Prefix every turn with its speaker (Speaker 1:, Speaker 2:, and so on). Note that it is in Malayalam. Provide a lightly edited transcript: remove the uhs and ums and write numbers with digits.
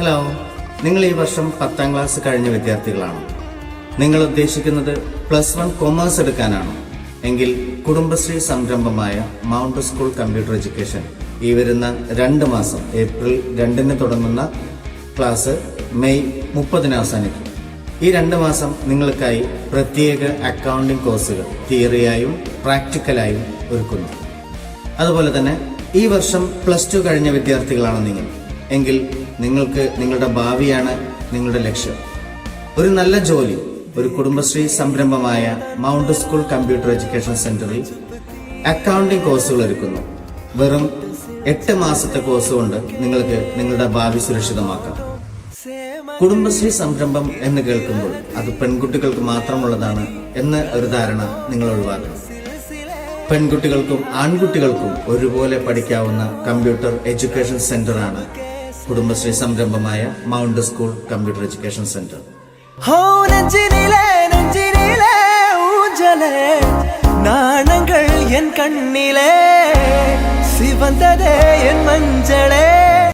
Speaker 1: ഹലോ, നിങ്ങൾ ഈ വർഷം 10ാം ക്ലാസ് കഴിഞ്ഞ വിദ്യാർത്ഥികളാണ്. നിങ്ങൾ ഉദ്ദേശിക്കുന്നത് +1 കൊമേഴ്സ് എടുക്കാനാണോ? എങ്കിൽ കുടുംബശ്രീ സംരംഭമായ മൗണ്ട് സ്കൂൾ കമ്പ്യൂട്ടർ എഡ്യൂക്കേഷൻ ഈ വരുന്ന 2 മാസം ഏപ്രിൽ 2-ന് തുടങ്ങുന്ന ക്ലാസ് മെയ് 30-ന് അവസാനിക്കും. ഈ 2 മാസം നിങ്ങൾക്കായി പ്രത്യേക അക്കൗണ്ടിംഗ് കോഴ്സുകൾ തിയറിയായും പ്രാക്ടിക്കലായും ഒരുക്കുന്നു. അതുപോലെ തന്നെ ഈ വർഷം +2 കഴിഞ്ഞ വിദ്യാർത്ഥികളാണ് നിങ്ങൾ എങ്കിൽ നിങ്ങൾക്ക് നിങ്ങളുടെ ഭാവിയാണ് നിങ്ങളുടെ ലക്ഷ്യം. ഒരു നല്ല ജോലി ഒരു കുടുംബശ്രീ സംരംഭമായ മൗണ്ട് സ്കൂൾ കമ്പ്യൂട്ടർ എഡ്യൂക്കേഷൻ സെന്ററിൽ അക്കൗണ്ടിംഗ് കോഴ്സുകൾ ഒരുക്കുന്നു. വെറും 8 മാസത്തെ കോഴ്സ് കൊണ്ട് നിങ്ങൾക്ക് നിങ്ങളുടെ ഭാവി സുരക്ഷിതമാക്കാം. കുടുംബശ്രീ സംരംഭം എന്ന് കേൾക്കുമ്പോൾ അത് പെൺകുട്ടികൾക്ക് മാത്രമുള്ളതാണ് എന്ന ഒരു ധാരണ നിങ്ങൾ ഒഴിവാക്കണം. പെൺകുട്ടികൾക്കും ആൺകുട്ടികൾക്കും ഒരുപോലെ പഠിക്കാവുന്ന കമ്പ്യൂട്ടർ എഡ്യൂക്കേഷൻ സെന്ററാണ് കുടുംബശ്രീ സംരംഭമായ mount school computer education centre.
Speaker 2: നാണങ്ങൾ എൻ കണ്ണിലെ സിവന്തതേ എൻ മഞ്ചളേ.